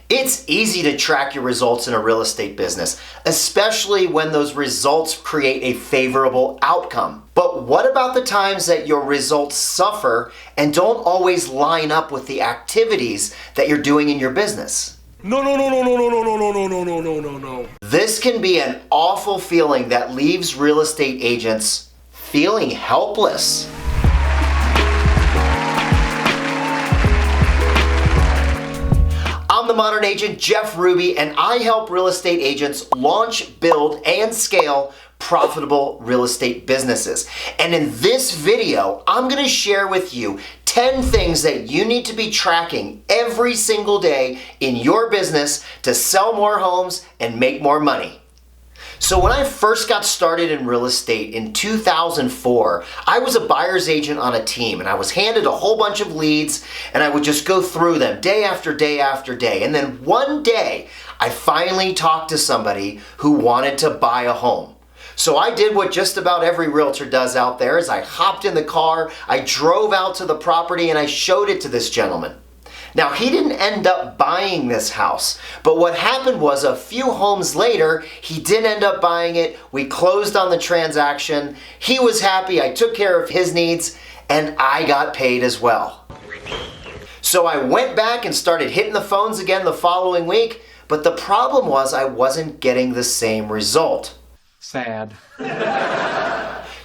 It's easy to track your results in a real estate business, especially when those results create a favorable outcome. But what about the times that your results suffer and don't always line up with the activities that you're doing in your business? No. This can be an awful feeling that leaves real estate agents feeling helpless. I'm the Modern Agent, Jeff Ruby, and I help real estate agents launch, build, and scale profitable real estate businesses. And in this video, I'm going to share with you 10 things that you need to be tracking every single day in your business to sell more homes and make more money. So when I first got started in real estate in 2004, I was a buyer's agent on a team, and I was handed a whole bunch of leads, and I would just go through them day after day after day. And then one day, I finally talked to somebody who wanted to buy a home. So I did what just about every realtor does out there, is I hopped in the car, I drove out to the property, and I showed it to this gentleman. Now, he didn't end up buying this house, but what happened was a few homes later, he did end up buying it. We closed on the transaction. He was happy. I took care of his needs, and I got paid as well. So I went back and started hitting the phones again the following week, but the problem was I wasn't getting the same result. Sad.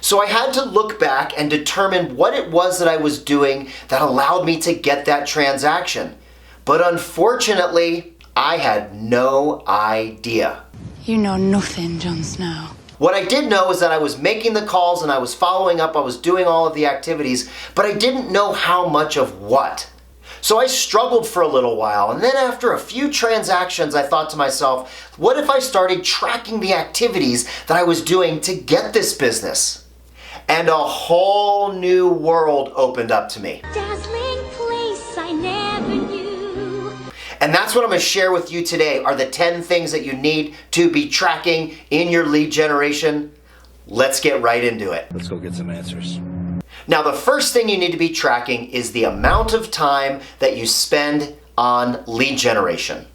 So I had to look back and determine what it was that I was doing that allowed me to get that transaction. But unfortunately, I had no idea. You know nothing, Jon Snow. What I did know is that I was making the calls and I was following up, I was doing all of the activities, but I didn't know how much of what. So I struggled for a little while, and then after a few transactions, I thought to myself, what if I started tracking the activities that I was doing to get this business? And a whole new world opened up to me. Dazzling place I never knew. And that's what I'm going to share with you today are the 10 things that you need to be tracking in your lead generation. Let's get right into it. Let's go get some answers. Now, the first thing you need to be tracking is the amount of time that you spend on lead generation.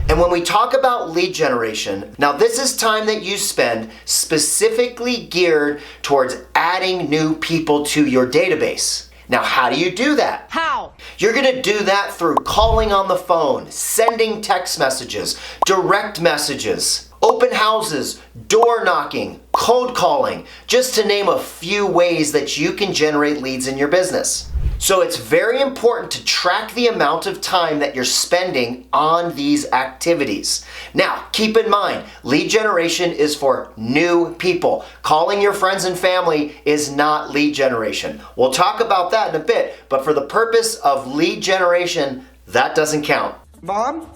And when we talk about lead generation, now this is time that you spend specifically geared towards adding new people to your database. Now, how do you do that? How? You're going to do that through calling on the phone, sending text messages, direct messages, open houses, door knocking, cold calling, just to name a few ways that you can generate leads in your business. So it's very important to track the amount of time that you're spending on these activities. Now, keep in mind, lead generation is for new people. Calling your friends and family is not lead generation. We'll talk about that in a bit, but for the purpose of lead generation, that doesn't count. Mom?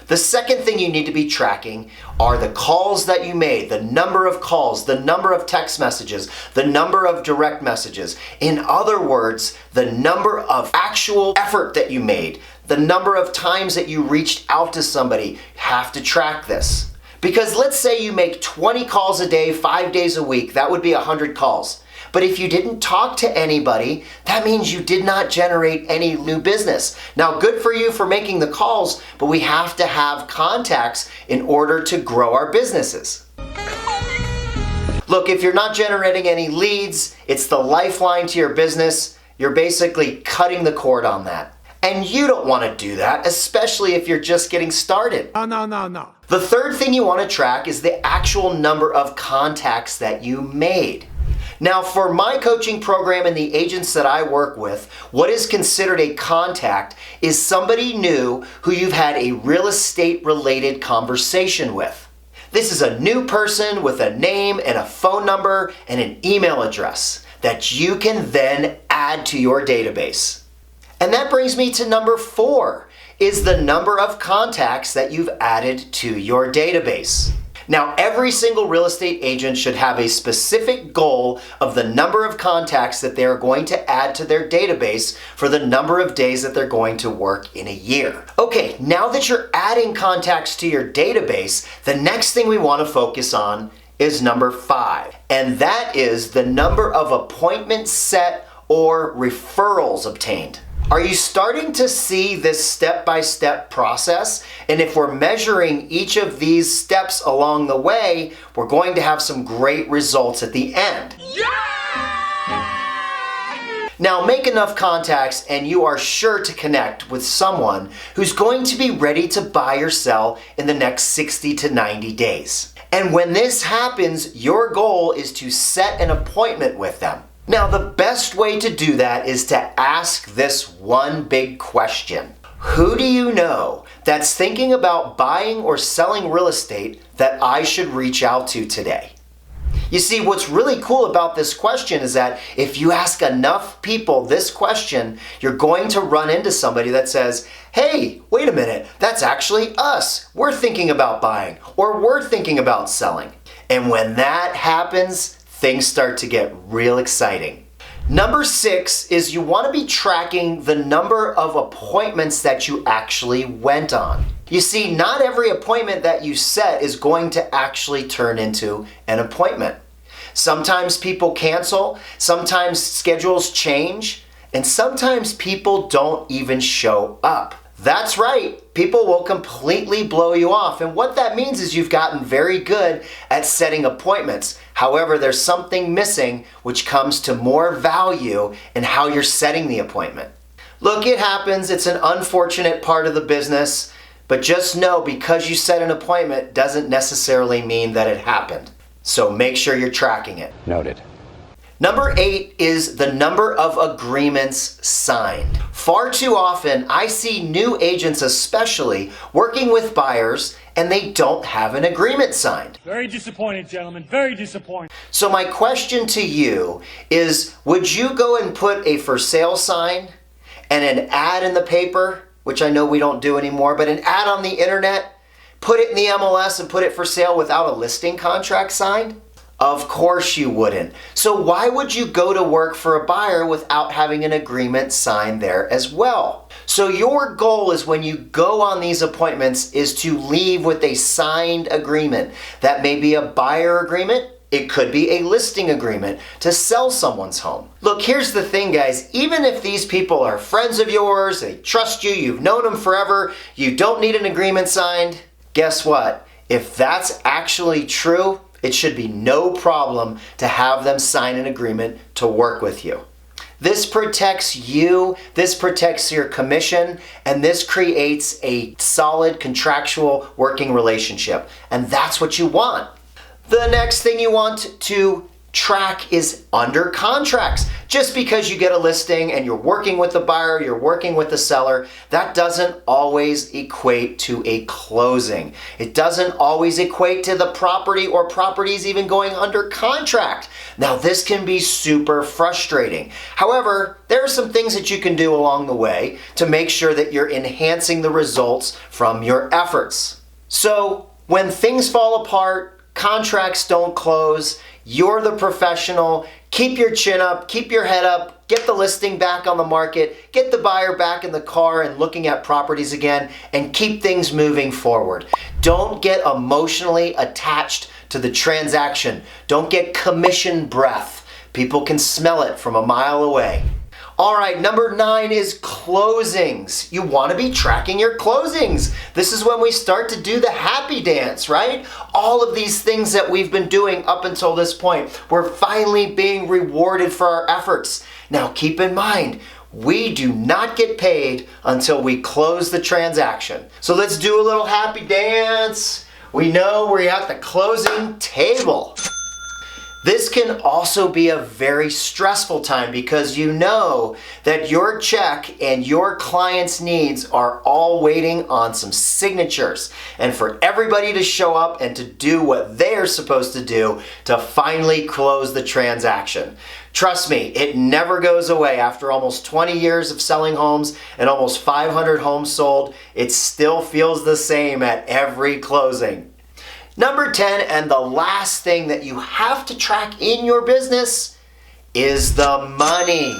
The second thing you need to be tracking are the calls that you made, the number of calls, the number of text messages, the number of direct messages. In other words, the number of actual effort that you made, the number of times that you reached out to somebody. You have to track this. Because let's say you make 20 calls a day, 5 days a week, that would be 100 calls. But if you didn't talk to anybody, that means you did not generate any new business. Now, good for you for making the calls, but we have to have contacts in order to grow our businesses. Look, if you're not generating any leads, it's the lifeline to your business. You're basically cutting the cord on that. And you don't want to do that, especially if you're just getting started. No. The third thing you want to track is the actual number of contacts that you made. Now, for my coaching program and the agents that I work with, what is considered a contact is somebody new who you've had a real estate related conversation with. This is a new person with a name and a phone number and an email address that you can then add to your database. And that brings me to number 4, is the number of contacts that you've added to your database. Now, every single real estate agent should have a specific goal of the number of contacts that they're going to add to their database for the number of days that they're going to work in a year. Okay, now that you're adding contacts to your database, the next thing we want to focus on is number 5, and that is the number of appointments set or referrals obtained. Are you starting to see this step-by-step process? And if we're measuring each of these steps along the way, we're going to have some great results at the end. Now make enough contacts and you are sure to connect with someone who's going to be ready to buy or sell in the next 60 to 90 days. And when this happens, your goal is to set an appointment with them. Now the best way to do that is to ask this one big question. Who do you know that's thinking about buying or selling real estate that I should reach out to today? You see, what's really cool about this question is that if you ask enough people this question, you're going to run into somebody that says, hey, wait a minute, that's actually us. We're thinking about buying or we're thinking about selling. And when that happens, things start to get real exciting. Number 6 is you want to be tracking the number of appointments that you actually went on. You see, not every appointment that you set is going to actually turn into an appointment. Sometimes people cancel, sometimes schedules change, and sometimes people don't even show up. That's right, people will completely blow you off, and what that means is you've gotten very good at setting appointments. However, there's something missing which comes to more value in how you're setting the appointment. Look, it happens, it's an unfortunate part of the business, but just know because you set an appointment doesn't necessarily mean that it happened. So make sure you're tracking it. Noted. Number 8 is the number of agreements signed. Far too often, I see new agents especially working with buyers and they don't have an agreement signed. Very disappointed, gentlemen, very disappointed. So my question to you is, would you go and put a for sale sign and an ad in the paper, which I know we don't do anymore, but an ad on the internet, put it in the MLS and put it for sale without a listing contract signed? Of course you wouldn't. So why would you go to work for a buyer without having an agreement signed there as well? So your goal is when you go on these appointments is to leave with a signed agreement. That may be a buyer agreement. It could be a listing agreement to sell someone's home. Look, here's the thing, guys. Even if these people are friends of yours, they trust you, you've known them forever, you don't need an agreement signed, guess what? If that's actually true, it should be no problem to have them sign an agreement to work with you. This protects you, this protects your commission, and this creates a solid contractual working relationship. And that's what you want. The next thing you want to track is under contracts. Just because you get a listing and you're working with the buyer, you're working with the seller, that doesn't always equate to a closing. It doesn't always equate to the property or properties even going under contract. Now this can be super frustrating. However, there are some things that you can do along the way to make sure that you're enhancing the results from your efforts. So when things fall apart, contracts don't close, you're the professional, keep your chin up, keep your head up, get the listing back on the market, get the buyer back in the car and looking at properties again, and keep things moving forward. Don't get emotionally attached to the transaction. Don't get commission breath. People can smell it from a mile away. All right, number 9 is closings. You want to be tracking your closings. This is when we start to do the happy dance, right? All of these things that we've been doing up until this point, we're finally being rewarded for our efforts. Now keep in mind, we do not get paid until we close the transaction. So let's do a little happy dance. We know we're at the closing table. This can also be a very stressful time because you know that your check and your client's needs are all waiting on some signatures and for everybody to show up and to do what they're supposed to do to finally close the transaction. Trust me, it never goes away. After almost 20 years of selling homes and almost 500 homes sold, it still feels the same at every closing. Number 10, and the last thing that you have to track in your business is the money.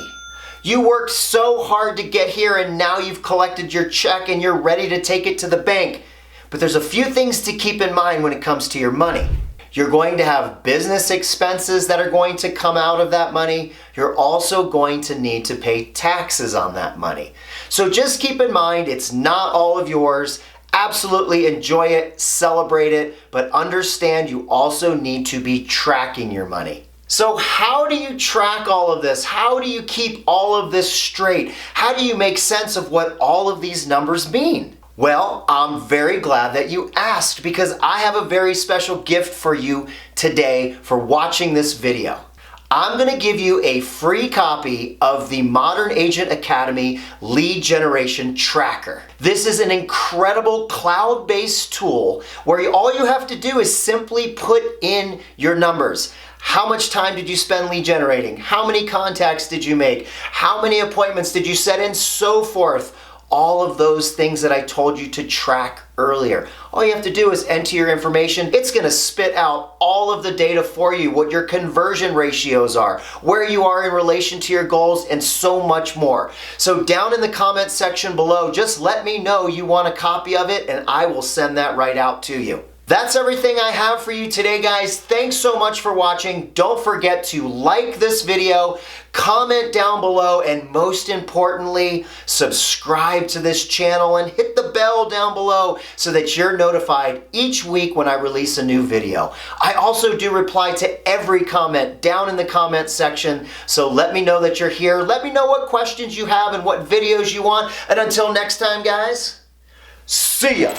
You worked so hard to get here and now you've collected your check and you're ready to take it to the bank. But there's a few things to keep in mind when it comes to your money. You're going to have business expenses that are going to come out of that money. You're also going to need to pay taxes on that money. So just keep in mind, it's not all of yours. Absolutely enjoy it, celebrate it, but understand you also need to be tracking your money. So how do you track all of this? How do you keep all of this straight? How do you make sense of what all of these numbers mean? Well, I'm very glad that you asked, because I have a very special gift for you today for watching this video. I'm going to give you a free copy of the Modern Agent Academy Lead Generation Tracker. This is an incredible cloud-based tool where all you have to do is simply put in your numbers. How much time did you spend lead generating? How many contacts did you make? How many appointments did you set in? So forth. All of those things that I told you to track earlier. All you have to do is enter your information. It's going to spit out all of the data for you, what your conversion ratios are, where you are in relation to your goals, and so much more. So down in the comment section below, just let me know you want a copy of it and I will send that right out to you. That's everything I have for you today, guys. Thanks so much for watching. Don't forget to like this video, comment down below, and most importantly, subscribe to this channel and hit the bell down below so that you're notified each week when I release a new video. I also do reply to every comment down in the comment section, so let me know that you're here. Let me know what questions you have and what videos you want. And until next time, guys, see ya.